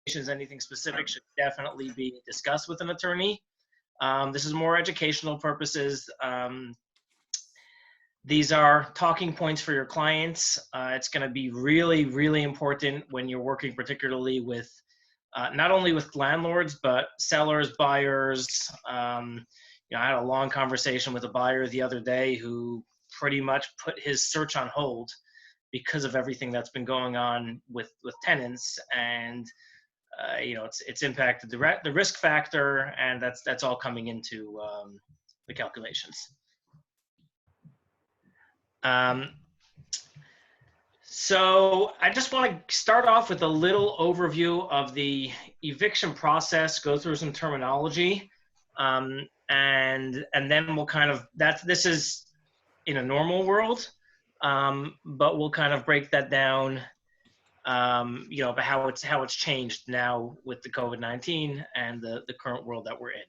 anything specific should definitely be discussed with an attorney. This is more educational purposes. These are talking points for your clients. It's going to be really, really important when you're working particularly with not only with landlords, but sellers, buyers. I had a long conversation with a buyer the other day who pretty much put his search on hold because of everything that's been going on with tenants, and it's impacted the risk factor, and that's all coming into the calculations. So I just want to start off with a little overview of the eviction process, go through some terminology, and then we'll kind of, this is in a normal world, but we'll kind of break that down, but how it's changed now with the COVID-19 and the current world that we're in.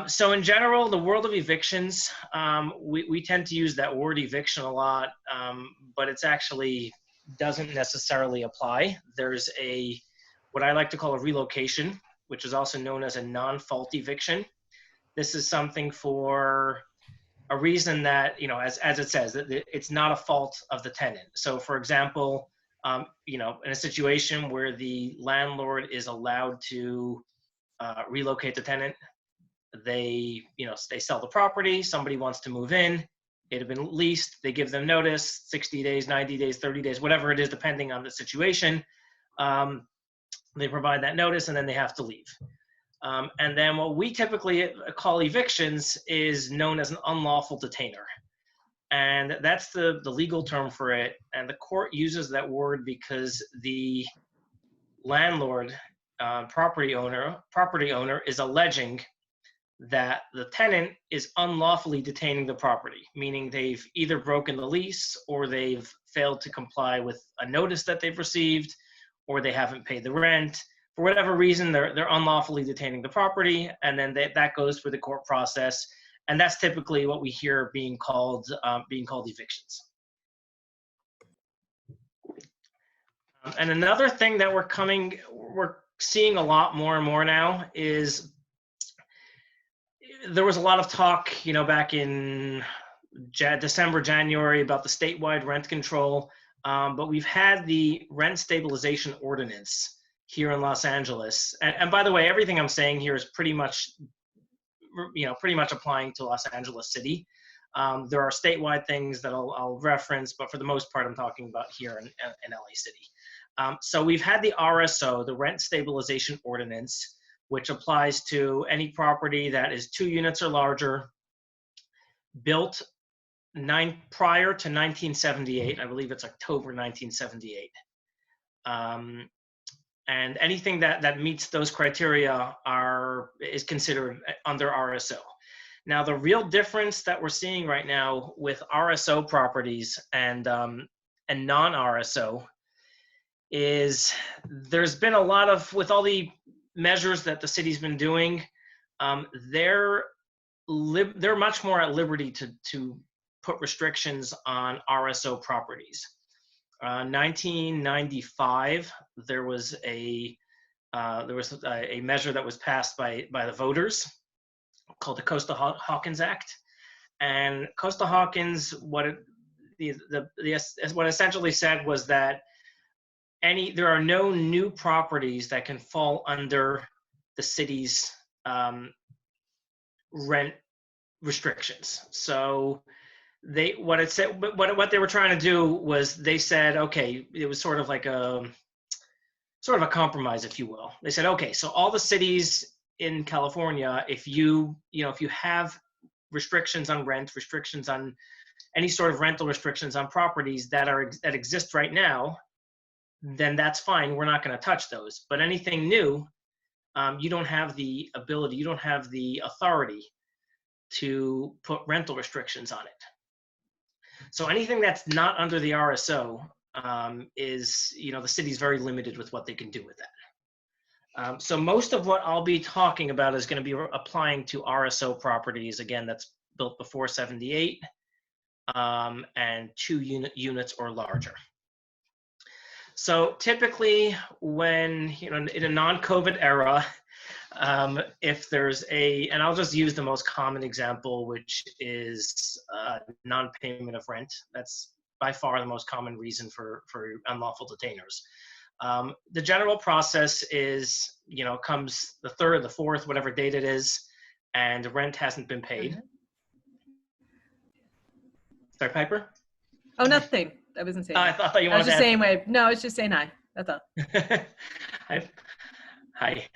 So in general, the world of evictions, we tend to use that word eviction a lot, but it's actually doesn't necessarily apply. There's what I like to call a relocation, which is also known as a non-fault eviction. This is something for a reason that, as it says, that it's not a fault of the tenant. So for example, in a situation where the landlord is allowed to relocate the tenant, they sell the property, somebody wants to move in, it had been leased, they give them notice, 60 days, 90 days, 30 days, whatever it is, depending on the situation. They provide that notice and then they have to leave. And then what we typically call evictions is known as an unlawful detainer. And that's the legal term for it. And the court uses that word because the landlord, property owner is alleging that the tenant is unlawfully detaining the property, meaning they've either broken the lease or they've failed to comply with a notice that they've received, or they haven't paid the rent. For whatever reason, they're unlawfully detaining the property, and then that goes through the court process, and that's typically what we hear being called evictions. And another thing that we're seeing a lot more and more now is there was a lot of talk, back in December, January about the statewide rent control, but we've had the rent stabilization ordinance here in Los Angeles. And by the way, everything I'm saying here is pretty much applying to Los Angeles City. There are statewide things that I'll reference, but for the most part, I'm talking about here in LA City. So we've had the RSO, the Rent Stabilization Ordinance, which applies to any property that is 2 units or larger, built prior to 1978. I believe it's October 1978. And anything that meets those criteria is considered under RSO. Now, the real difference that we're seeing right now with RSO properties and non-RSO is there's been a lot of, with all the measures that the city's been doing, they're much more at liberty to put restrictions on RSO properties. 1995, there was a measure that was passed by the voters called the Costa-Hawkins Act, and Costa-Hawkins, what essentially said was that there are no new properties that can fall under the city's rent restrictions. So what they were trying to do was, they said, okay, it was sort of like a compromise, if you will. They said, okay, so all the cities in California, if you have restrictions on rent, restrictions on any sort of rental restrictions on properties that exist right now, then that's fine. We're not going to touch those. But anything new, you don't have the ability, you don't have the authority to put rental restrictions on it. So anything that's not under the RSO is, the city's very limited with what they can do with that. So most of what I'll be talking about is going to be applying to RSO properties, again, that's built before 78 and 2 units or larger. So typically when, in a non-COVID era, if there's and I'll just use the most common example, which is non-payment of rent. That's by far the most common reason for unlawful detainers. The general process is, comes the 3rd, the 4th, whatever date it is, and rent hasn't been paid. Mhm. Sorry, Piper? Oh, nothing. I wasn't saying. I thought you I was wanted just to saying wave. No, I was just saying hi. That's all. Hi.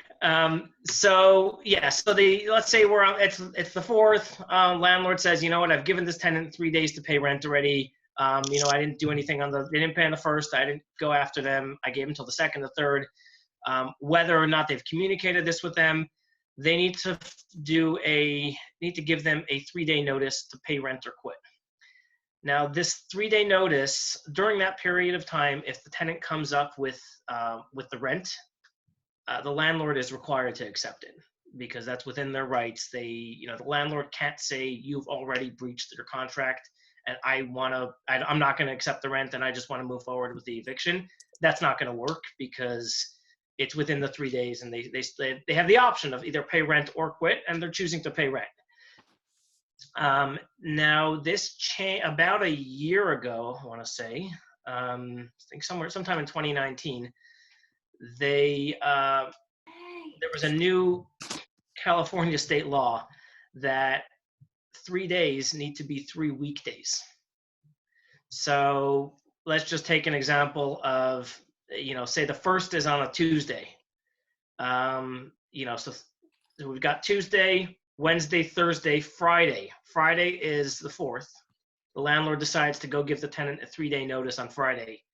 So yeah, so let's say we're on, it's the 4th. Landlord says, you know what, I've given this tenant 3 days to pay rent already. I didn't do anything they didn't pay on the 1st. I didn't go after them. I gave them till the 2nd, the 3rd. Whether or not they've communicated this with them, they need to give them a 3-day notice to pay rent or quit. Now, this 3-day notice, during that period of time, if the tenant comes up with the rent, the landlord is required to accept it because that's within their rights. The landlord can't say you've already breached your contract and I'm not going to accept the rent and I just want to move forward with the eviction. That's not going to work because it's within the 3 days and they have the option of either pay rent or quit, and they're choosing to pay rent. Now this about a year ago, I want to say, I think sometime in 2019, there was a new California state law that 3 days need to be 3 weekdays. So let's just take an example of, say the 1st is on a Tuesday. So we've got Tuesday, Wednesday, Thursday, Friday. Friday is the 4th. The landlord decides to go give the tenant a 3-day notice on Friday.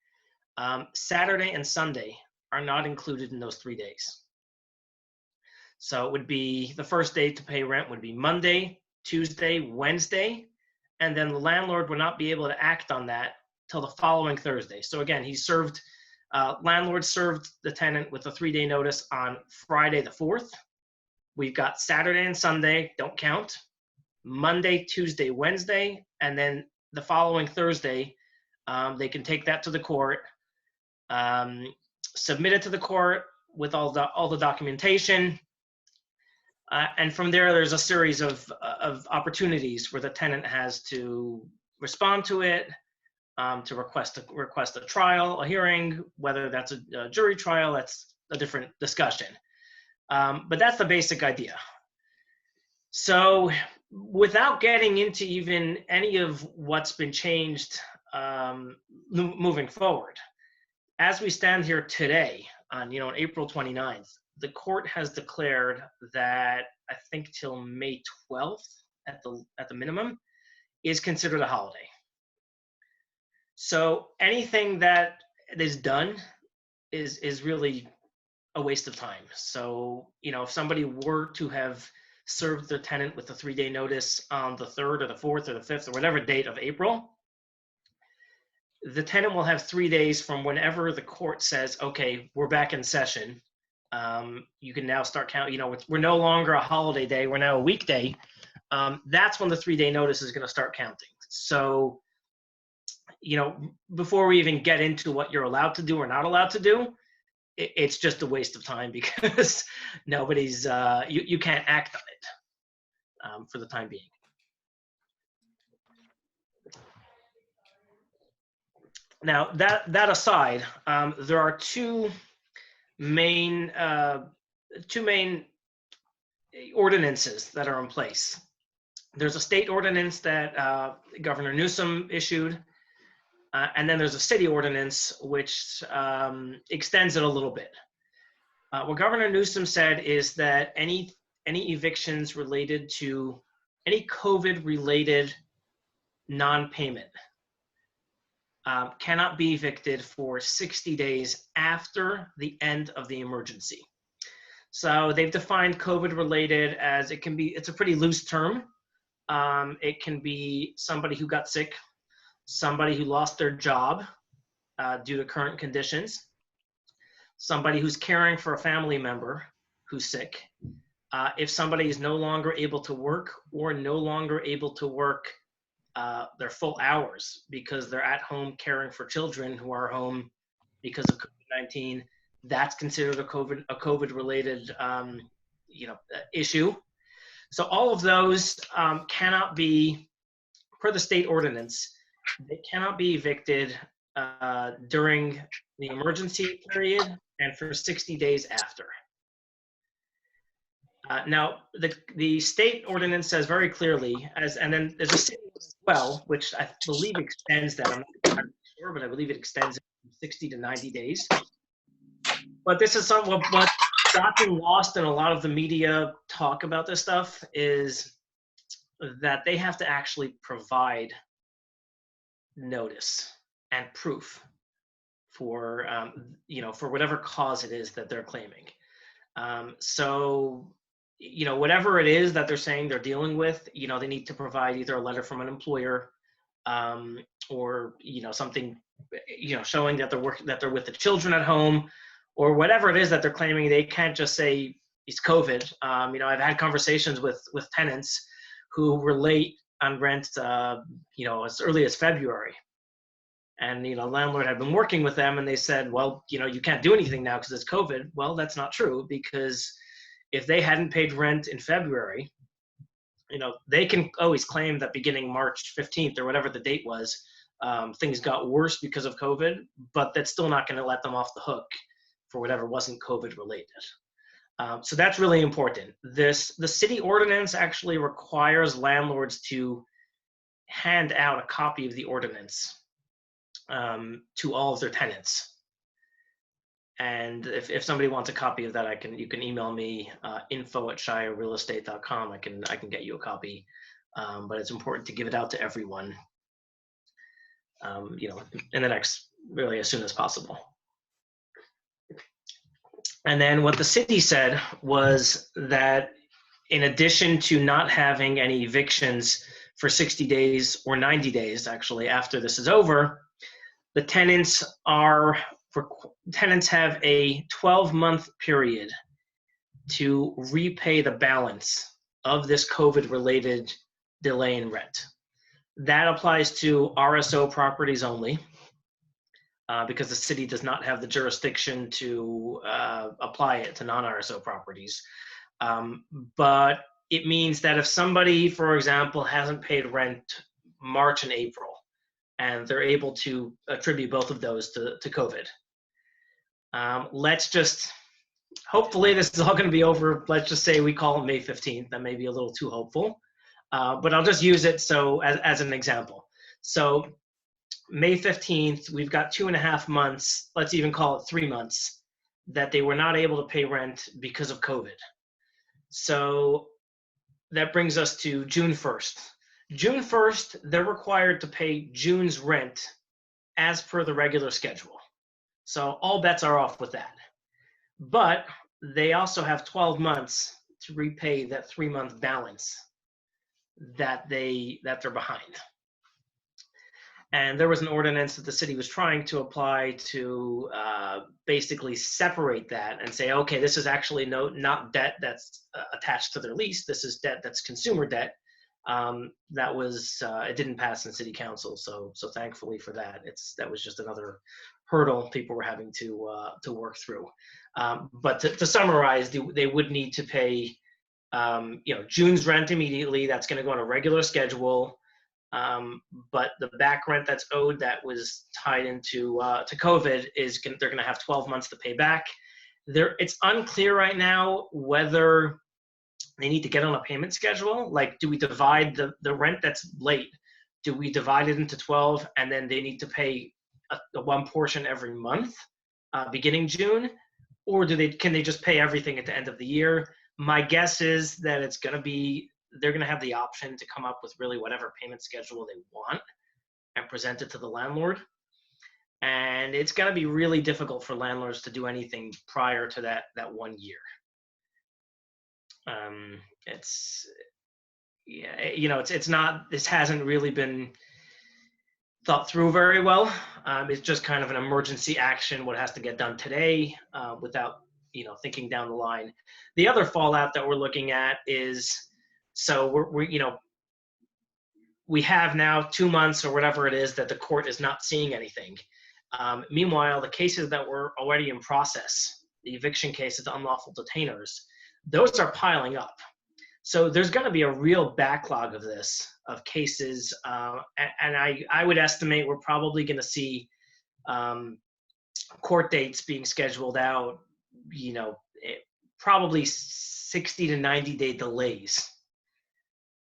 Saturday and Sunday are not included in those 3 days. So it would be the first day to pay rent would be Monday, Tuesday, Wednesday, and then the landlord would not be able to act on that till the following Thursday. So again, landlord served the tenant with a 3-day notice on Friday the 4th. We've got Saturday and Sunday, don't count. Monday, Tuesday, Wednesday, and then the following Thursday, they can take that to the court, submit it to the court with all the documentation, and from there's a series of opportunities where the tenant has to respond to it, to request a trial, a hearing. Whether that's a jury trial, that's a different discussion. But that's the basic idea. So without getting into even any of what's been changed moving forward, as we stand here today on April 29th, the court has declared that I think till May 12th at the minimum is considered a holiday. So anything that is done is really a waste of time. So, if somebody were to have served their tenant with a 3-day notice on the 3rd or the 4th or the 5th or whatever date of April, the tenant will have 3 days from whenever the court says, okay, we're back in session. You can now start counting, we're no longer a holiday day, we're now a weekday. That's when the 3-day notice is going to start counting. So, before we even get into what you're allowed to do or not allowed to do, it's just a waste of time because nobody's, you can't act on it for the time being. Now, that aside, there are two main ordinances that are in place. There's a state ordinance that Governor Newsom issued, and then there's a city ordinance which extends it a little bit. What Governor Newsom said is that any evictions related to any COVID-related non-payment cannot be evicted for 60 days after the end of the emergency. So they've defined COVID-related as it's a pretty loose term. It can be somebody who got sick, somebody who lost their job due to current conditions, somebody who's caring for a family member who's sick, if somebody is no longer able to work or no longer able to work their full hours because they're at home caring for children who are home because of COVID-19, that's considered a COVID-related issue. So all of those cannot be, per the state ordinance, they cannot be evicted during the emergency period and for 60 days after. Now, the state ordinance says very clearly, and then there's a city as well, which I believe extends that. I'm not entirely sure, but I believe it extends it from 60 to 90 days. But this is what gotten lost in a lot of the media talk about this stuff is that they have to actually provide notice and proof for for whatever cause it is that they're claiming. So whatever it is that they're saying they're dealing with, they need to provide either a letter from an employer or something showing that they're with the children at home, or whatever it is that they're claiming. They can't just say it's COVID. I've had conversations with tenants who were late on rent as early as February, and landlord had been working with them, and they said, well, you can't do anything now because it's COVID. Well, that's not true, because if they hadn't paid rent in February, they can always claim that beginning March 15th or whatever the date was, things got worse because of COVID, but that's still not going to let them off the hook for whatever wasn't COVID related. So that's really important. The city ordinance actually requires landlords to hand out a copy of the ordinance to all of their tenants. And if somebody wants a copy of that, you can email me info@shirerealestate.com. I can get you a copy, but it's important to give it out to everyone, in the next, really as soon as possible. And then what the city said was that in addition to not having any evictions for 60 days or 90 days, actually, after this is over, the tenants have a 12-month period to repay the balance of this COVID-related delay in rent. That applies to RSO properties only, because the city does not have the jurisdiction to apply it to non-RSO properties. But it means that if somebody, for example, hasn't paid rent March and April, and they're able to attribute both of those to COVID. Hopefully this is all going to be over. Let's just say we call it May 15th. That may be a little too hopeful, but I'll just use it as an example. So May 15th, we've got 2.5 months, let's even call it 3 months, that they were not able to pay rent because of COVID. So that brings us to June 1st. June 1st, they're required to pay June's rent as per the regular schedule. So all bets are off with that. But they also have 12 months to repay that 3-month balance that they're behind. And there was an ordinance that the city was trying to apply to basically separate that and say, okay, this is actually not debt that's attached to their lease. This is debt that's consumer debt. It didn't pass in city council, so thankfully for that. That was just another hurdle people were having to work through. But to summarize, they would need to pay June's rent immediately. That's going to go on a regular schedule. But the back rent that's owed that was tied into to COVID they're going to have 12 months to pay back. It's unclear right now whether they need to get on a payment schedule. Like, do we divide the rent that's late? Do we divide it into 12 and then they need to pay one portion every month beginning June? Or can they just pay everything at the end of the year? My guess is that they're going to have the option to come up with really whatever payment schedule they want and present it to the landlord. And it's going to be really difficult for landlords to do anything prior to that 1 year. This hasn't really been thought through very well. It's just kind of an emergency action, what has to get done today, without, thinking down the line. The other fallout that we're looking at is, so we have now 2 months or whatever it is that the court is not seeing anything. Meanwhile, the cases that were already in process, the eviction cases, the unlawful detainers, those are piling up. So there's going to be a real backlog of this, of cases, and I would estimate we're probably going to see court dates being scheduled out, probably 60 to 90-day delays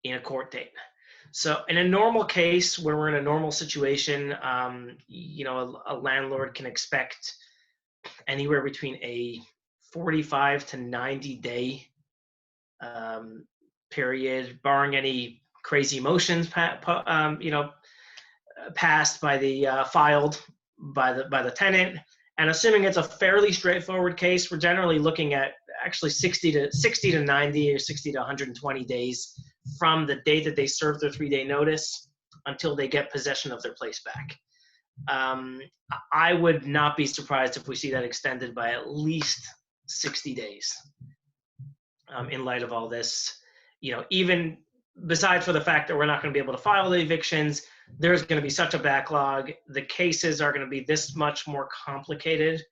in a court date. So in a normal case where we're in a normal situation, a landlord can expect anywhere between a 45 to 90-day period, barring any crazy motions passed by the filed by the tenant. And assuming it's a fairly straightforward case, we're generally looking at actually 60 to 90 or 60 to 120 days from the day that they serve their 3-day notice until they get possession of their place back. I would not be surprised if we see that extended by at least 60 days in light of all this. Even besides for the fact that we're not going to be able to file the evictions, there's going to be such a backlog. The cases are going to be this much more complicated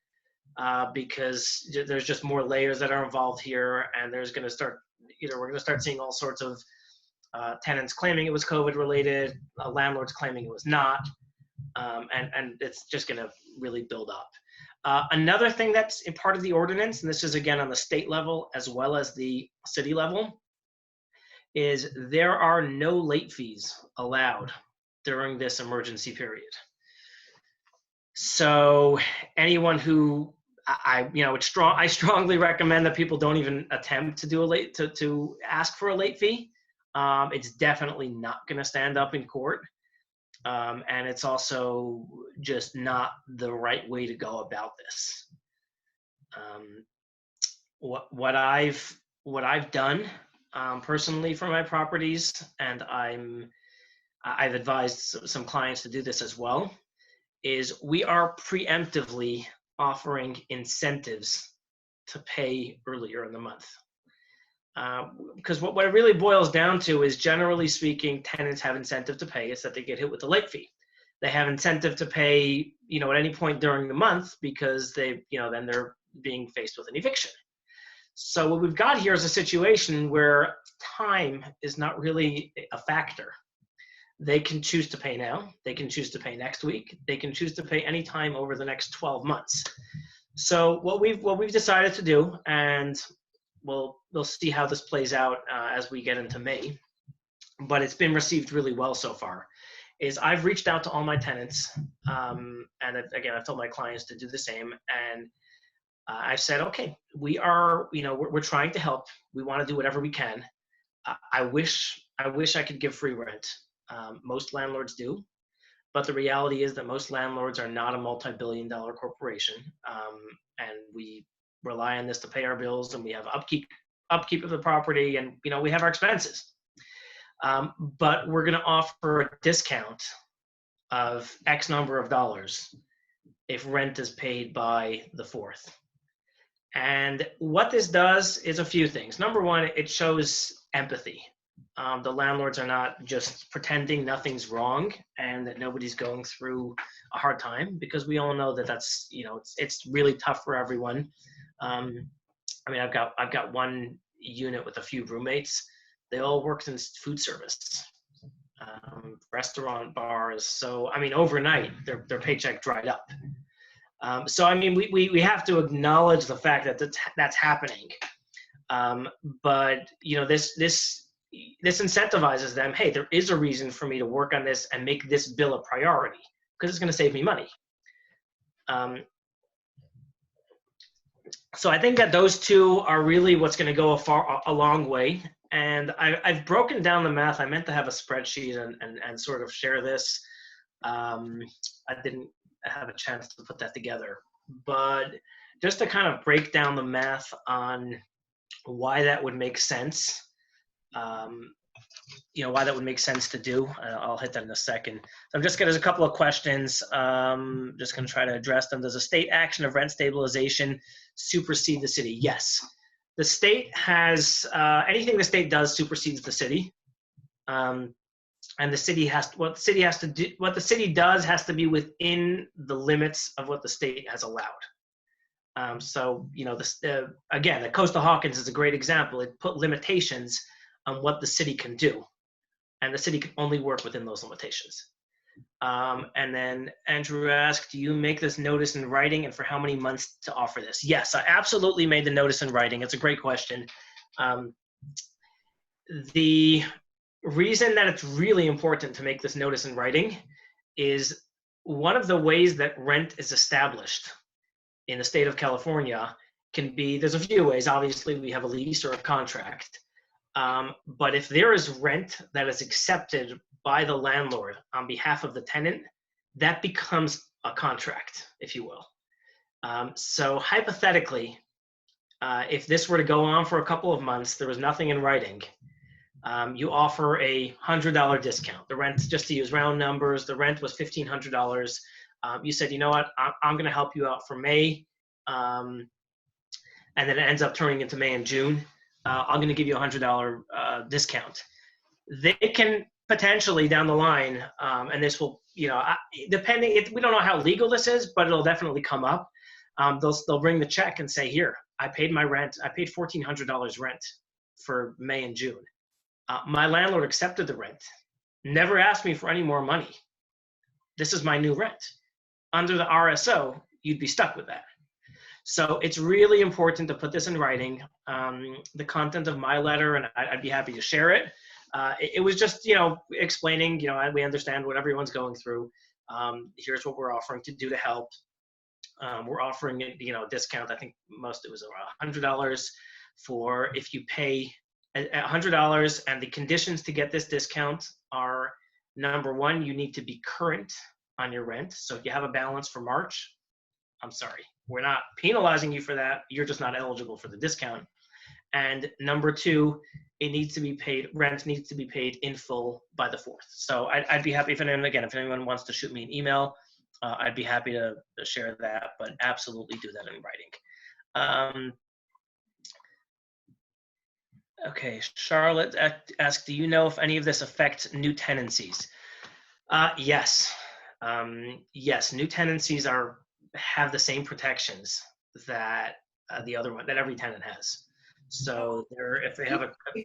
because there's just more layers that are involved here, and there's going to start, we're going to start seeing all sorts of tenants claiming it was COVID related, landlords claiming it was not, and it's just going to really build up. Another thing that's in part of the ordinance, and this is again on the state level as well as the city level, is there are no late fees allowed during this emergency period. So anyone who I strongly recommend that people don't even attempt to do to ask for a late fee. It's definitely not going to stand up in court, and it's also just not the right way to go about this. What I've done personally for my properties, and I've advised some clients to do this as well, is we are preemptively offering incentives to pay earlier in the month. Because what it really boils down to is, generally speaking, tenants have incentive to pay. It's that they get hit with the late fee. They have incentive to pay, at any point during the month, because then they're being faced with an eviction. So what we've got here is a situation where time is not really a factor. They can choose to pay now. They can choose to pay next week. They can choose to pay any time over the next 12 months. So what we've decided to do, and we'll see how this plays out as we get into May, but it's been received really well so far, is I've reached out to all my tenants, and again, I've told my clients to do the same, and I've said, okay, we're trying to help. We want to do whatever we can. I wish I could give free rent. Most landlords do, but the reality is that most landlords are not a multi-billion-dollar corporation, and we rely on this to pay our bills, and we have upkeep of the property, and we have our expenses. But we're going to offer a discount of X number of dollars if rent is paid by the 4th. And what this does is a few things. Number one, it shows empathy. The landlords are not just pretending nothing's wrong and that nobody's going through a hard time, because we all know that that's, it's really tough for everyone. I've got one unit with a few roommates. They all worked in food service, restaurant, bars. So, overnight their paycheck dried up. So, we have to acknowledge the fact that that's happening. But, this incentivizes them. Hey, there is a reason for me to work on this and make this bill a priority, because it's going to save me money. So I think that those two are really what's going to go a long way. And I've broken down the math. I meant to have a spreadsheet and sort of share this. I didn't have a chance to put that together. But just to kind of break down the math on why that would make sense, why that would make sense to do. I'll hit that in a second. So there's a couple of questions. Just going to try to address them. Does a state action of rent stabilization supersede the city? Yes. The state has, anything the state does supersedes the city. And and the city what the city does has to be within the limits of what the state has allowed. So, you know, again, the Costa-Hawkins is a great example. It put limitations on what the city can do, and the city can only work within those limitations. And then Andrew asked, do you make this notice in writing, and for how many months to offer this? Yes, I absolutely made the notice in writing. It's a great question. The reason that it's really important to make this notice in writing is one of the ways that rent is established in the state of California can be, there's a few ways. Obviously, we have a lease or a contract. But if there is rent that is accepted by the landlord on behalf of the tenant, that becomes a contract, if you will. So hypothetically, if this were to go on for a couple of months, there was nothing in writing, you offer a $100 discount. The rent, just to use round numbers, the rent was $1,500. You said, you know what, I'm going to help you out for May, and then it ends up turning into May and June. I'm going to give you a $100 discount. They can potentially down the line, and this will, you know, depending, we don't know how legal this is, but it'll definitely come up. They'll bring the check and say, here, I paid my rent. I paid $1,400 rent for May and June. My landlord accepted the rent, never asked me for any more money. This is my new rent. Under the RSO, you'd be stuck with that. So it's really important to put this in writing. The content of my letter, and I'd be happy to share it. It was just, you know, explaining, you know, we understand what everyone's going through. Here's what we're offering to do to help. We're offering, you know, a discount. I think most, it was around $100 for if you pay $100, and the conditions to get this discount are, number one, you need to be current on your rent. So if you have a balance for March, I'm sorry, we're not penalizing you for that. You're just not eligible for the discount. And number two, it needs to be paid, rent needs to be paid in full by the 4th. So I'd be happy if anyone wants to shoot me an email, I'd be happy to share that, but absolutely do that in writing. Okay, Charlotte asked, do you know if any of this affects new tenancies? Yes. Yes, new tenancies have the same protections that the other one, that every tenant has. So if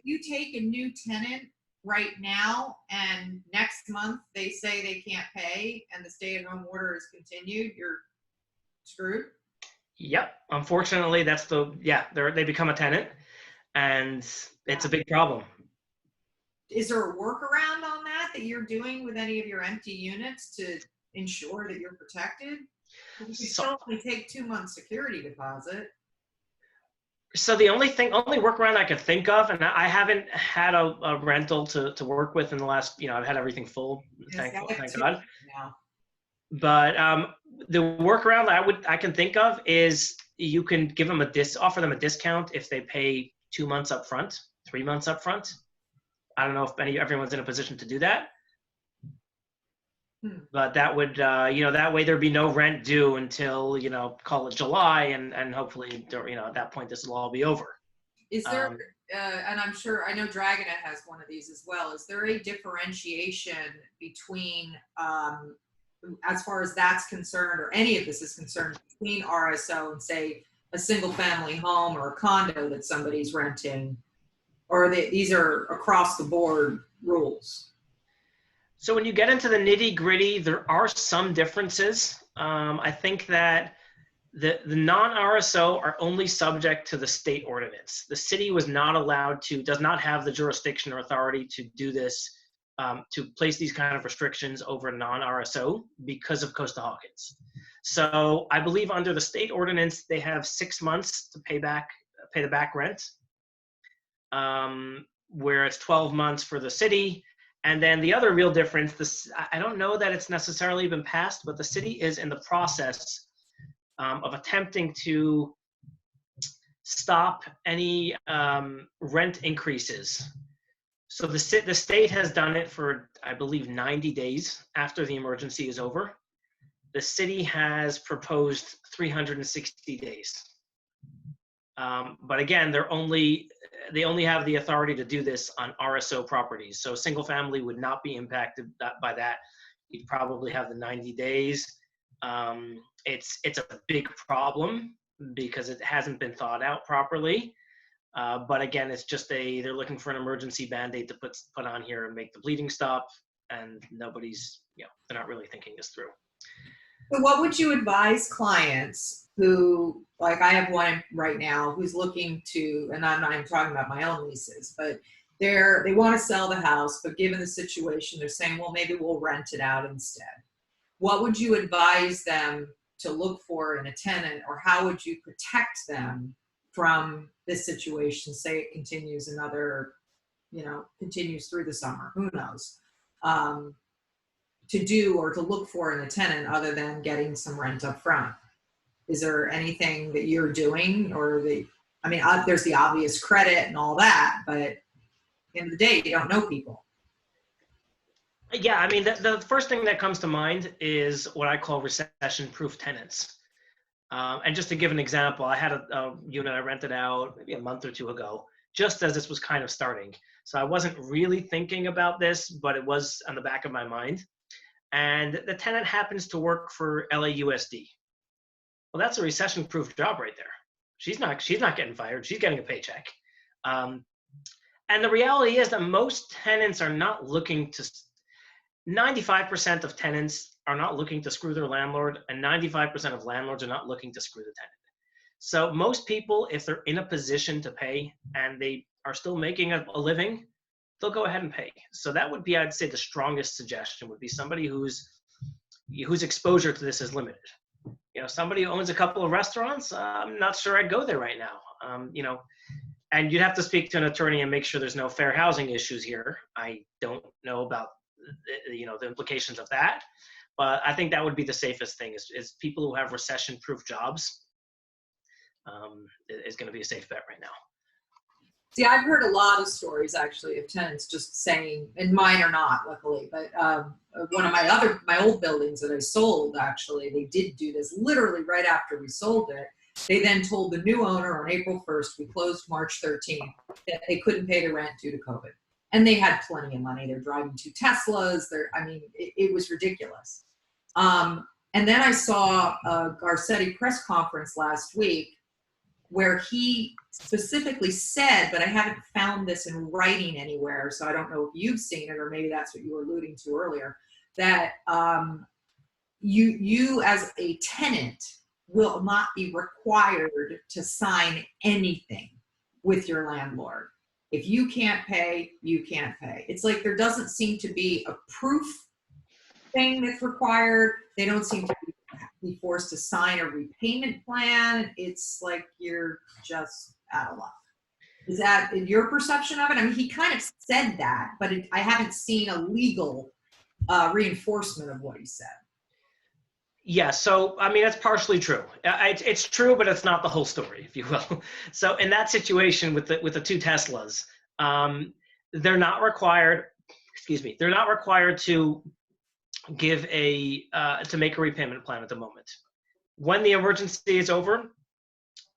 you take a new tenant right now and next month they say they can't pay and the stay-at-home order is continued, you're screwed? Yep. Unfortunately, they become a tenant, and it's a big problem. Is there a workaround on that you're doing with any of your empty units to ensure that you're protected? You still only take 2 months security deposit. So the only workaround I could think of, and I haven't had a rental to work with in the last, you know, I've had everything full, thank God. Now. But the workaround I can think of is you can give them offer them a discount if they pay 2 months up front, 3 months up front. I don't know if everyone's in a position to do that. But that would, you know, that way there'd be no rent due until, you know, call it July, and hopefully, you know, at that point this will all be over. Is there, and I'm sure, I know Dragonet has one of these as well, is there a differentiation between, as far as that's concerned, or any of this is concerned, between RSO and say a single family home or a condo that somebody's renting, or these are across the board rules? So when you get into the nitty-gritty, there are some differences. I think that the non-RSO are only subject to the state ordinance. The city was not allowed to, does not have the jurisdiction or authority to do this, to place these kind of restrictions over non-RSO because of Costa-Hawkins. So I believe under the state ordinance, they have 6 months to pay the back rent, where it's 12 months for the city. And then the other real difference, I don't know that it's necessarily been passed, but the city is in the process of attempting to stop any rent increases. So the state has done it for, I believe, 90 days after the emergency is over. The city has proposed 360 days. But again, they're only, they only have the authority to do this on RSO properties. So single family would not be impacted by that. You'd probably have the 90 days. It's a big problem because it hasn't been thought out properly. But again, it's just they're looking for an emergency Band-Aid to put on here and make the bleeding stop, and nobody's, they're not really thinking this through. So what would you advise clients who, like I have one right now who's looking to, and I'm not even talking about my own leases, but they want to sell the house, but given the situation, they're saying, well, maybe we'll rent it out instead. What would you advise them to look for in a tenant, or how would you protect them from this situation? Say it continues continues through the summer, who knows, to do or to look for in a tenant other than getting some rent up front. Is there anything that you're doing, or there's the obvious credit and all that, but at the end of the day, you don't know people. Yeah, I mean, the first thing that comes to mind is what I call recession-proof tenants. And just to give an example, I had a unit I rented out maybe a month or two ago, just as this was kind of starting. So I wasn't really thinking about this, but it was on the back of my mind. And the tenant happens to work for LAUSD. Well, that's a recession-proof job right there. She's not getting fired. She's getting a paycheck. And the reality is that most tenants are not looking to, 95% of tenants are not looking to screw their landlord, and 95% of landlords are not looking to screw the tenant. So most people, if they're in a position to pay and they are still making a living, they'll go ahead and pay. So that would be, I'd say, the strongest suggestion would be somebody whose exposure to this is limited. Somebody who owns a couple of restaurants, I'm not sure I'd go there right now. And you'd have to speak to an attorney and make sure there's no fair housing issues here. I don't know about the implications of that, but I think that would be the safest thing is people who have recession-proof jobs is going to be a safe bet right now. See, I've heard a lot of stories actually of tenants just saying, and mine are not, luckily, but one of my old buildings that I sold, actually, they did do this literally right after we sold it. They then told the new owner on April 1st, we closed March 13th, that they couldn't pay the rent due to COVID. And they had plenty of money. They're driving 2 Teslas. It was ridiculous. And then I saw a Garcetti press conference last week where he specifically said, but I haven't found this in writing anywhere, so I don't know if you've seen it, or maybe that's what you were alluding to earlier, that you as a tenant will not be required to sign anything with your landlord. If you can't pay, you can't pay. It's like there doesn't seem to be a proof thing that's required. They don't seem to be forced to sign a repayment plan. It's like you're just out of luck. Is that your perception of it? I mean, he kind of said that, but I haven't seen a legal reinforcement of what he said. Yeah, so I mean, that's partially true. It's true, but it's not the whole story, if you will. So in that situation with the 2 Teslas, they're not required. They're not required to give to make a repayment plan at the moment. When the emergency is over,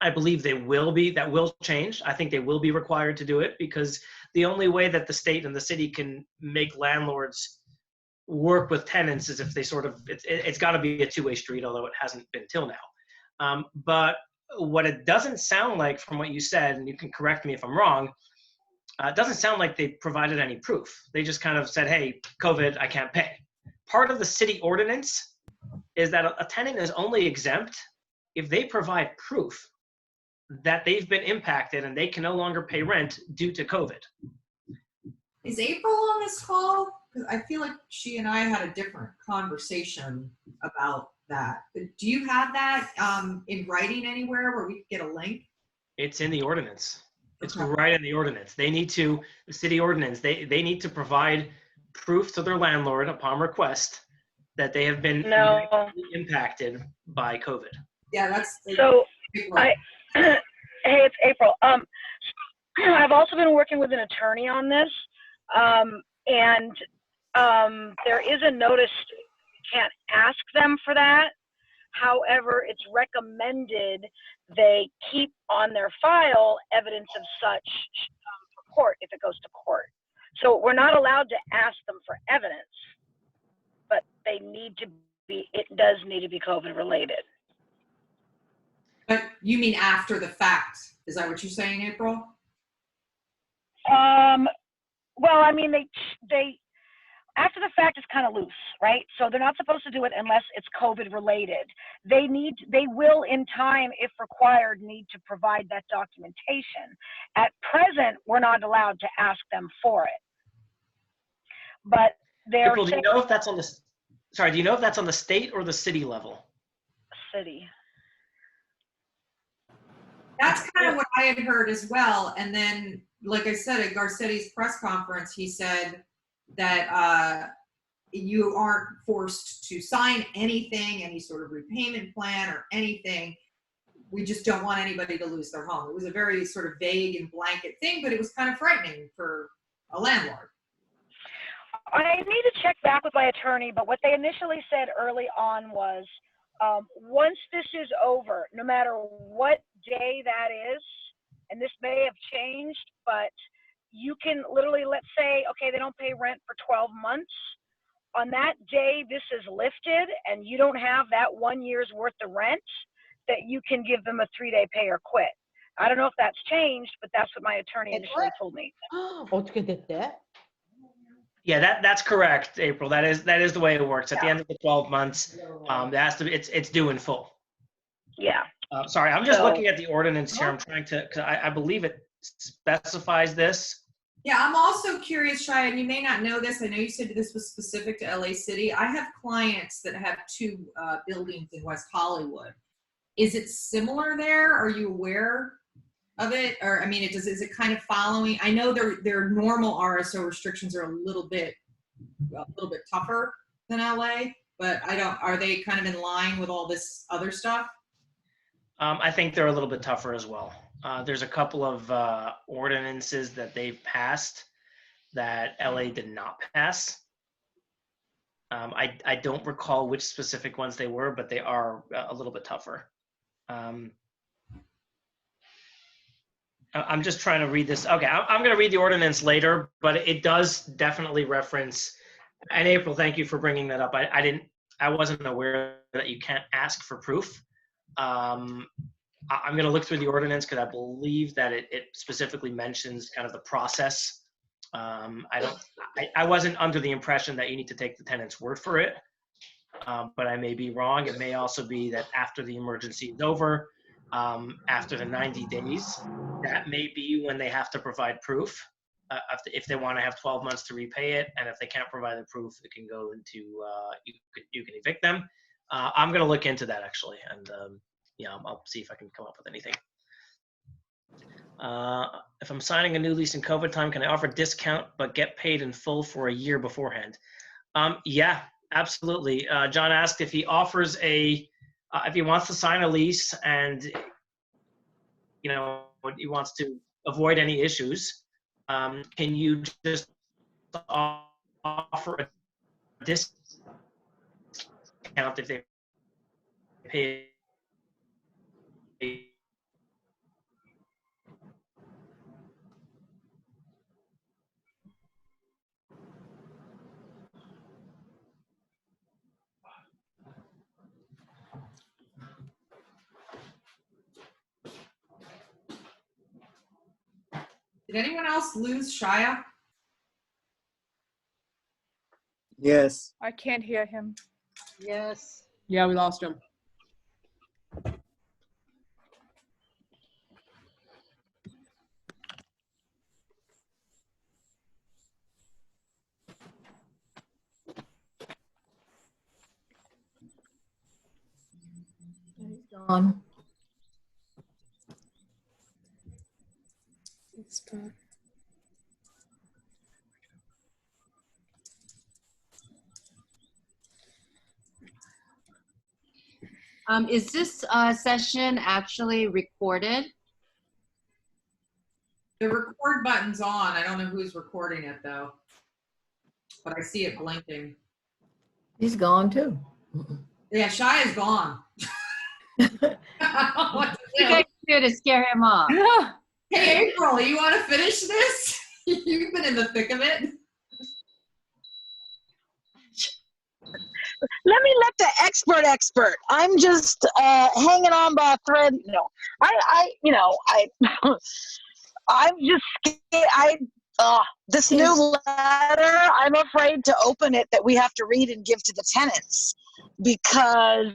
I believe they will be. That will change. I think they will be required to do it, because the only way that the state and the city can make landlords work with tenants is if they it's got to be a two-way street, although it hasn't been till now. But what it doesn't sound like from what you said, and you can correct me if I'm wrong, it doesn't sound like they provided any proof. They just kind of said, hey, COVID, I can't pay. Part of the city ordinance is that a tenant is only exempt if they provide proof that they've been impacted and they can no longer pay rent due to COVID. Is April on this call? Because I feel like she and I had a different conversation about that. Do you have that in writing anywhere where we could get a link? It's in the ordinance. It's Okay. right in the ordinance. They need to, the city ordinance, they need to provide proof to their landlord upon request that they have been impacted by COVID. Yeah, that's so. Hey, it's April. I've also been working with an attorney on this, and there is a notice. Can't ask them for that, However, it's recommended they keep on their file evidence of such for court if it goes to court. So we're not allowed to ask them for evidence, but they need to be, it does need to be COVID related. But you mean after the fact? Is that what you're saying, April? Well, I mean, they after the fact is kind of loose, right? So they're not supposed to do it unless it's COVID related. They will in time, if required, need to provide that documentation. At present, we're not allowed to ask them for it. But they're April, do you know if that's on the, sorry, do you know if that's on the state or the city level? city. That's kind of what I had heard as well. And then, like I said, at Garcetti's press conference, he said that you aren't forced to sign anything, any sort of repayment plan or anything. We just don't want anybody to lose their home. It was a very sort of vague and blanket thing, but it was kind of frightening for a landlord. I need to check back with my attorney, but what they initially said early on was, once this is over, no matter what day that is, and this may have changed, but you can literally, let's say, okay, they don't pay rent for 12 months. On that day, this is lifted and you don't have that 1 year's worth of rent, that you can give them a 3-day pay or quit. I don't know if that's changed, but that's what my attorney initially told me. Yeah, that's correct, April. That is the way it works. At the end of the 12 months, it has to be, it's due in full. Yeah. Sorry, I'm just looking at the ordinance here. I'm trying to, cause I believe it specifies this. Yeah, I'm also curious, Shia, and you may not know this. I know you said this was specific to LA City. I have clients that have 2 buildings in West Hollywood. Is it similar there? Are you aware of it? Or, I mean, is it kind of following? I know their normal RSO restrictions are a little bit tougher than LA, but are they kind of in line with all this other stuff? I think they're a little bit tougher as well. There's a couple of ordinances that they've passed that LA did not pass. I don't recall which specific ones they were, but they are a little bit tougher. I'm just trying to read this. Okay, I'm going to read the ordinance later, but it does definitely reference. And April, thank you for bringing that up. I wasn't aware that you can't ask for proof. I'm going to look through the ordinance because I believe that it specifically mentions kind of the process. I wasn't under the impression that you need to take the tenant's word for it, but I may be wrong. It may also be that after the emergency is over, after the 90 days, that may be when they have to provide proof. If they want to have 12 months to repay it, and if they can't provide the proof, it can go into, you can evict them. I'm going to look into that actually, and I'll see if I can come up with anything. If I'm signing a new lease in COVID time, can I offer discount but get paid in full for a year beforehand? Yeah, absolutely. John asked if he offers if he wants to sign a lease and he wants to avoid any issues, can you just offer a discount if they pay? Did anyone else lose Shia? Yes. I can't hear him. Yes. Yeah, we lost him. He's gone. It's gone. Is this session actually recorded? The record button's on. I don't know who's recording it though, but I see it blinking. He's gone too. Yeah, Shy is gone. I don't know what to You do. guys here to scare him off. Hey, April, you want to finish this? You've been in the thick of it. Let me let the expert. I'm just hanging on by a thread. No, I'm just scared. This new letter, I'm afraid to open it that we have to read and give to the tenants because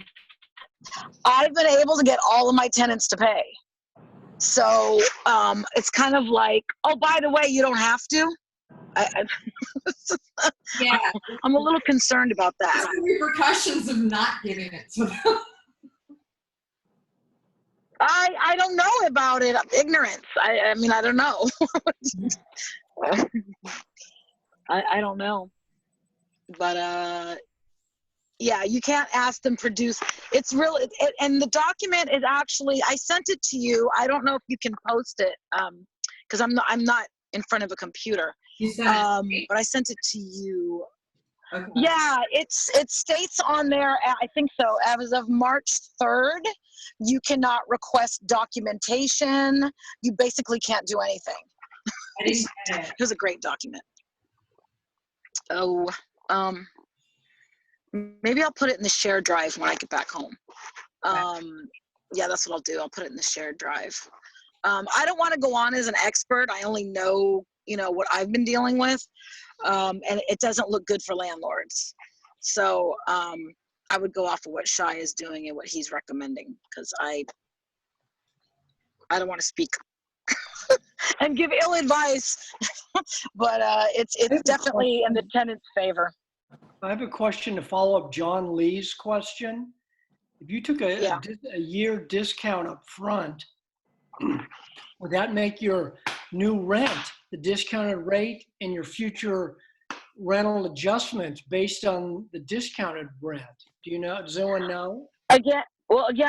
I've been able to get all of my tenants to pay. So it's kind of like, oh, by the way, you don't have to. Yeah. I'm a little concerned about that. What's the repercussions of not giving it to them? I don't know about it. Ignorance. I mean, I don't know. I don't know. But yeah, you can't ask them produce. It's really, and the document is actually, I sent it to you. I don't know if you can post it because I'm not in front of a computer. You sent it to me? But I sent it to you. Okay. Yeah, it states on there, I think so, as of March 3rd, you cannot request documentation. You basically can't do anything. I didn't get it. It was a great document. Oh, maybe I'll put it in the shared drive when I get back home. Yeah, that's what I'll do. I'll put it in the shared drive. I don't want to go on as an expert. I only know, what I've been dealing with. And it doesn't look good for landlords. So I would go off of what Shai is doing and what he's recommending because I don't want to speak and give ill advice, but it's definitely in the tenant's favor. I have a question to follow up John Lee's question. If you took a year discount up front, would that make your new rent the discounted rate and your future rental adjustments based on the discounted rent? Do you know? Does anyone know? Again,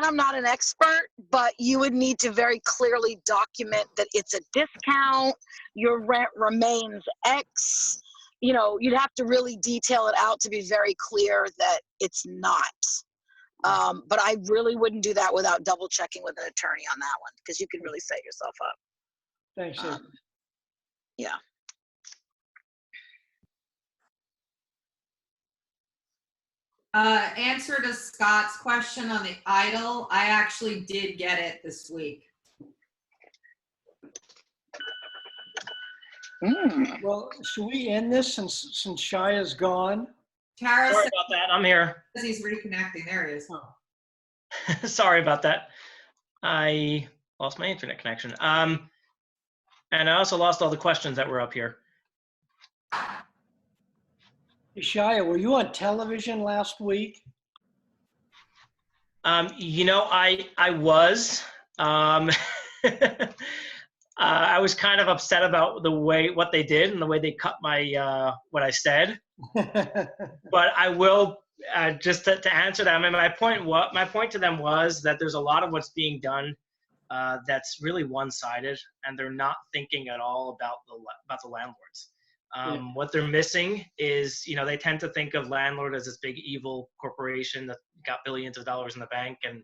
I'm not an expert, but you would need to very clearly document that it's a discount, your rent remains X. You'd have to really detail it out to be very clear that it's not. But I really wouldn't do that without double checking with an attorney on that one because you can really set yourself up. Thanks. Yeah. Answer to Scott's question on the idle. I actually did get it this week. Well, should we end this since Shaya's gone? Tara Sorry says about that. I'm here. he's reconnecting. There he is. Oh. Sorry about that. I lost my internet connection. And I also lost all the questions that were up here. Hey, Shaya, were you on television last week? I was. I was kind of upset about what they did and the way they cut my what I said. But I will just to answer that. I mean, my point to them was that there's a lot of what's being done that's really one-sided, and they're not thinking at all about the landlords. What they're missing is, they tend to think of landlord as this big evil corporation that got billions of dollars in the bank, and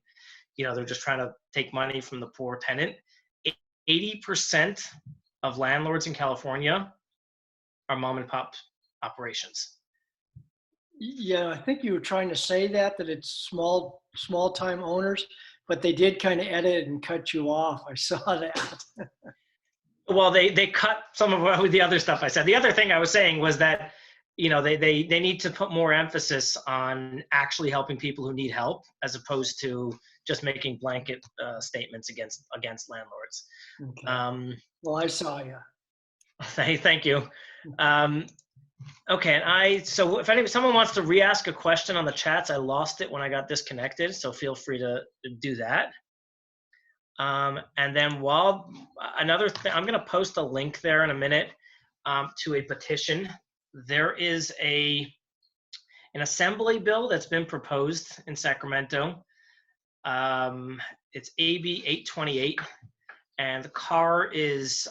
they're just trying to take money from the poor tenant. 80% of landlords in California are mom and pop operations. Yeah, I think you were trying to say that it's small time owners, but they did kind of edit and cut you off. I saw that. Well, they cut some of the other stuff I said. The other thing I was saying was that, they need to put more emphasis on actually helping people who need help, as opposed to just making blanket statements against landlords. Okay. Well, I saw you. Thank you. Okay, and so if someone wants to re-ask a question on the chats, I lost it when I got disconnected, so feel free to do that. And then another thing, I'm going to post a link there in a minute to a petition. There is an assembly bill that's been proposed in Sacramento. It's AB 828, and the CAR is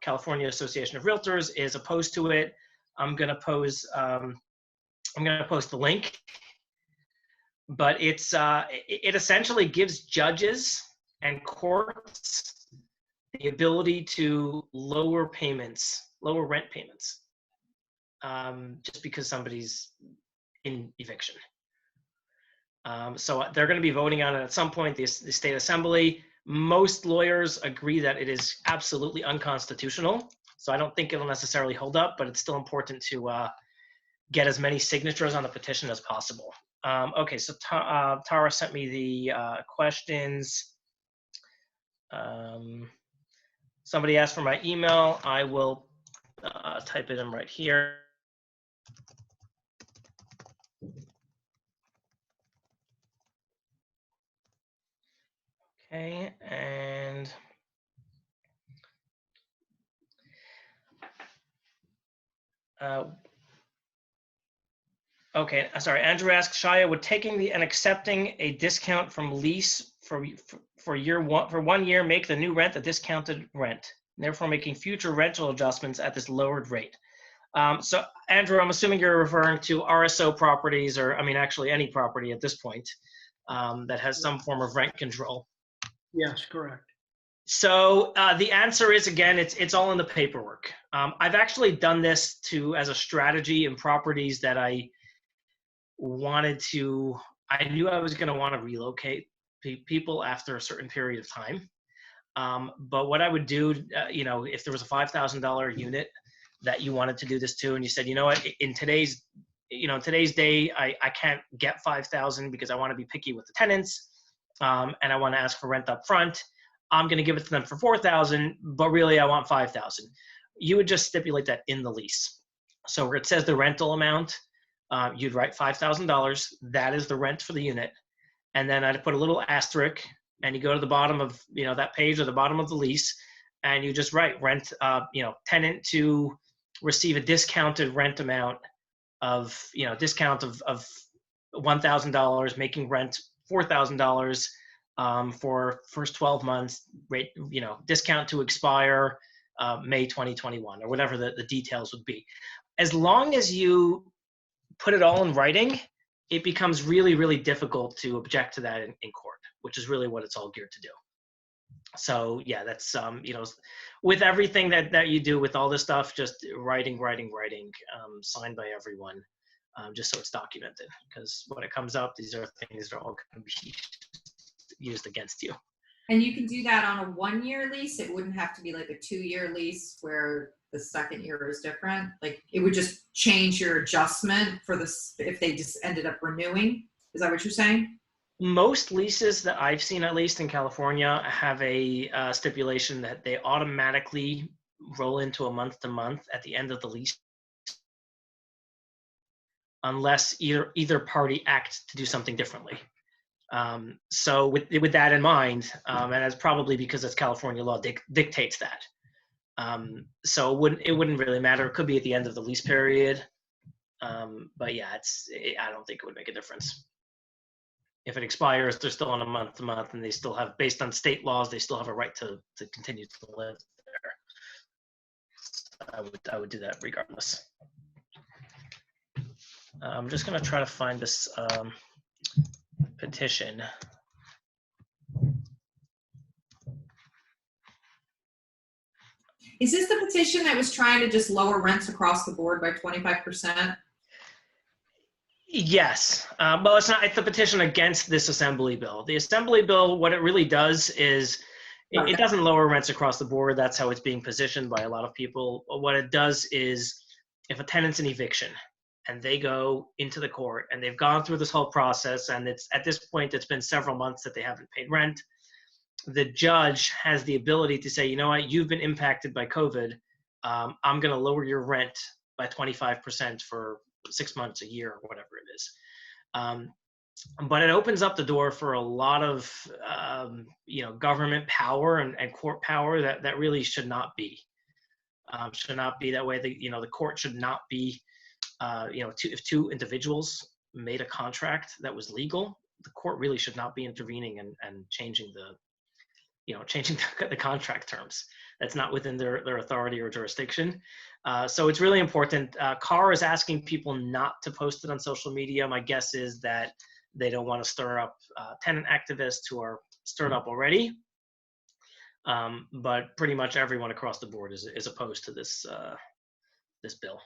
California Association of Realtors is opposed to it. I'm going to post the link. but it essentially gives judges and courts the ability to lower rent payments, just because somebody's in eviction. So they're going to be voting on it at some point, the state assembly. Most lawyers agree that it is absolutely unconstitutional. So I don't think it'll necessarily hold up, but it's still important to get as many signatures on the petition as possible. Okay, so Tara sent me the questions. Somebody asked for my email. I will type it in right here. Okay, and okay, sorry. Andrew asks, Shia, would taking and accepting a discount from lease for 1 year make the new rent a discounted rent, therefore making future rental adjustments at this lowered rate? So Andrew, I'm assuming you're referring to RSO properties, or I mean, actually any property at this point that has some form of rent control. Yes, correct. So the answer is, again, it's all in the paperwork. I've actually done this as a strategy in properties that I knew I was going to want to relocate people after a certain period of time. But what I would do, if there was a $5,000 unit that you wanted to do this to, and you said, you know what, in today's day, I can't get 5,000 because I want to be picky with the tenants, and I want to ask for rent up front. I'm going to give it to them for 4,000, but really I want 5,000. You would just stipulate that in the lease. So where it says the rental amount, you'd write $5,000. That is the rent for the unit. And then I'd put a little asterisk, and you go to the bottom of that page or the bottom of the lease, and you just write rent, tenant to receive a discounted rent amount of, discount of $1,000, making rent $4,000 for first 12 months, rate, discount to expire May 2021, or whatever the details would be. As long as you put it all in writing, it becomes really, really difficult to object to that in court, which is really what it's all geared to do. So yeah, that's, with everything that you do with all this stuff, just writing, signed by everyone, just so it's documented, because when it comes up, these are things that are all going to be used against you. And you can do that on a 1-year lease. It wouldn't have to be like a 2-year lease where the second year is different. Like it would just change your adjustment for this if they just ended up renewing. Is that what you're saying? Most leases that I've seen, at least in California, have a stipulation that they automatically roll into a month-to-month at the end of the lease, unless either party acts to do something differently. So with that in mind, and that's probably because it's California law dictates that. So it wouldn't really matter. It could be at the end of the lease period. But yeah, I don't think it would make a difference. If it expires, they're still on a month-to-month, and they still have, based on state laws, they still have a right to continue to live there. So I would do that regardless. I'm just going to try to find this petition. Is this the petition that was trying to just lower rents across the board by 25%? Yes. Well, it's not. It's the petition against this assembly bill. The assembly bill, what it really does is it doesn't lower rents across the board. That's how it's being positioned by a lot of people. What it does is, if a tenant's in eviction and they go into the court and they've gone through this whole process, and it's at this point, it's been several months that they haven't paid rent, the judge has the ability to say, you know what, you've been impacted by COVID. I'm going to lower your rent by 25% for 6 months, a year, or whatever it is. But it opens up the door for a lot of, government power and court power that really should not be. Should not be that way. The court should not be, if two individuals made a contract that was legal, the court really should not be intervening and changing the contract terms. That's not within their authority or jurisdiction. So it's really important. Carr is asking people not to post it on social media. My guess is that They don't want to stir up tenant activists who are stirred up already. But pretty much everyone across the board is opposed to this this bill.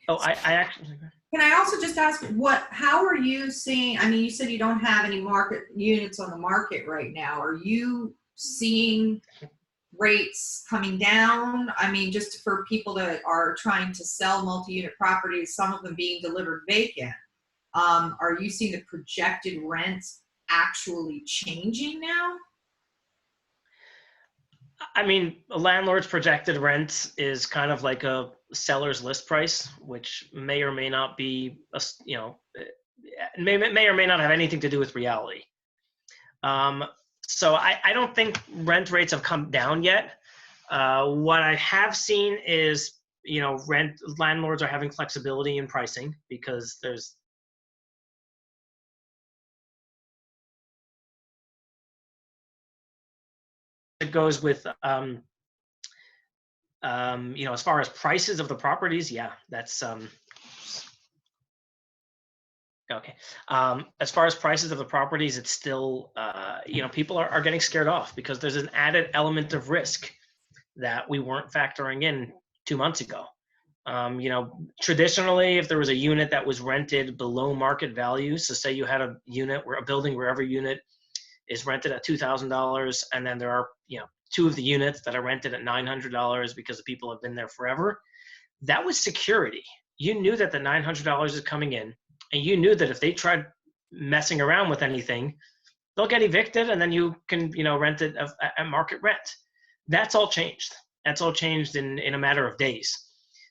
Oh, I actually. Can I also just ask how are you seeing, I mean, you said you don't have any market units on the market right now. Are you seeing rates coming down? I mean, just for people that are trying to sell multi-unit properties, some of them being delivered vacant, are you seeing the projected rents actually changing now? I mean, a landlord's projected rent is kind of like a seller's list price, which may or may not be, may or may not have anything to do with reality. So I don't think rent rates have come down yet. What I have seen is, landlords are having flexibility in pricing because there's it goes with as far as prices of the properties, yeah, that's okay. As far as prices of the properties, it's still people are getting scared off because there's an added element of risk that we weren't factoring in 2 months ago. Traditionally, if there was a unit that was rented below market value, so say you had a unit where a building where every unit is rented at $2,000, and then there are two of the units that are rented at $900 because the people have been there forever. That was security. You knew that the $900 is coming in, and you knew that if they tried messing around with anything, they'll get evicted, and then you can rent it at market rent. That's all changed. That's all changed in a matter of days.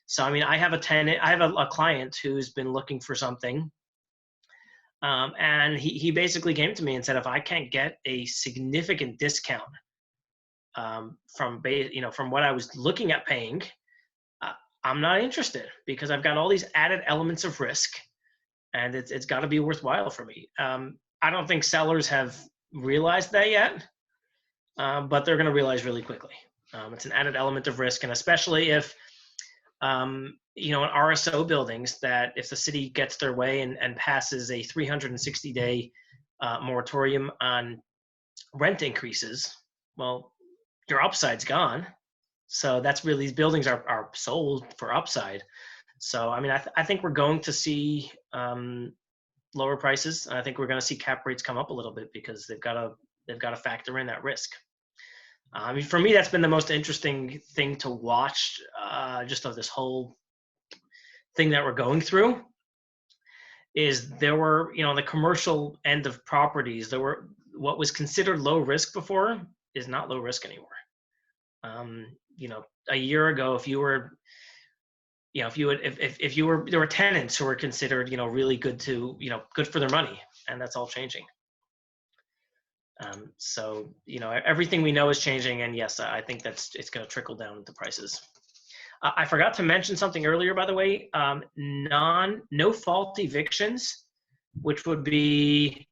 So I mean, I have a client who's been looking for something. And he basically came to me and said, if I can't get a significant discount from what I was looking at paying, I'm not interested because I've got all these added elements of risk, and it's got to be worthwhile for me. I don't think sellers have realized that yet, but they're going to realize really quickly. It's an added element of risk, and especially if in RSO buildings, that if the city gets their way and passes a 360-day moratorium on rent increases, well, your upside's gone. So that's really, these buildings are sold for upside. So I mean, I think we're going to see lower prices, and I think we're going to see cap rates come up a little bit because they've got to factor in that risk. I mean, for me, that's been the most interesting thing to watch, just of this whole thing that we're going through, is there were, the commercial end of properties, there were what was considered low risk before is not low risk anymore. A year ago, if you were, there were tenants who were considered, really good to, good for their money, and that's all changing. So everything we know is changing, and yes, I think it's going to trickle down into prices. I forgot to mention something earlier, by the way. No fault evictions, which would be,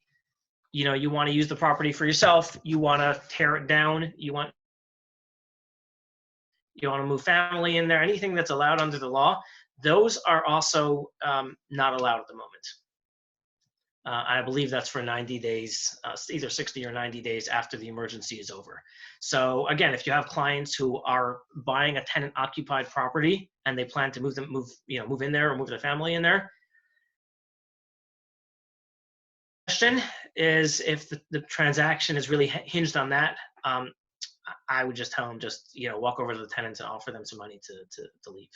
you want to use the property for yourself, you want to tear it down, you want to move family in there, anything that's allowed under the law, those are also not allowed at the moment. I believe that's for 90 days, either 60 or 90 days after the emergency is over. So again, if you have clients who are buying a tenant-occupied property and they plan to move in there or move their family in there, question is if the transaction is really hinged on that. I would just tell them walk over to the tenants and offer them some money to leave.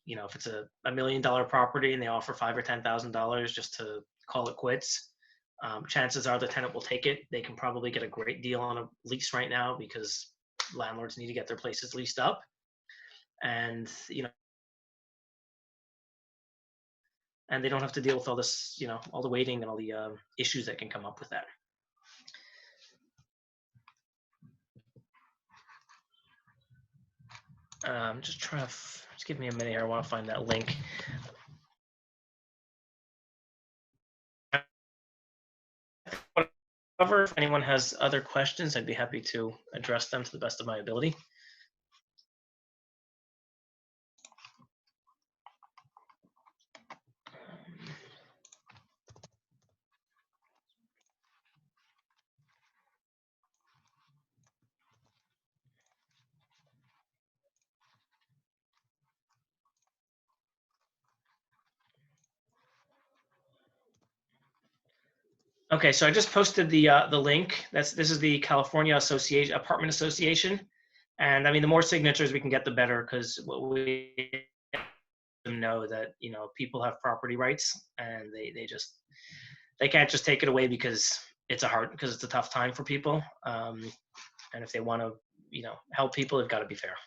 If it's a $1 million property and they offer $5,000 or $10,000 just to call it quits, chances are the tenant will take it. They can probably get a great deal on a lease right now because landlords need to get their places leased up, and and they don't have to deal with all this, all the waiting and all the issues that can come up with that. Just give me a minute here. I want to find that link. However, if anyone has other questions, I'd be happy to address them to the best of my ability. Okay, so I just posted the link. This is the California Apartment Association, and I mean the more signatures we can get, the better, because we know that people have property rights, and they can't just take it away because it's a tough time for people, and if they want to help people, they've got to be fair.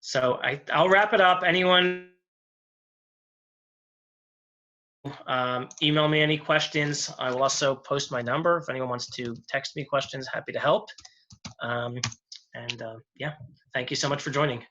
So I'll wrap it up. Anyone email me any questions. I will also post my number if anyone wants to text me questions. Happy to help. Yeah, thank you so much for joining.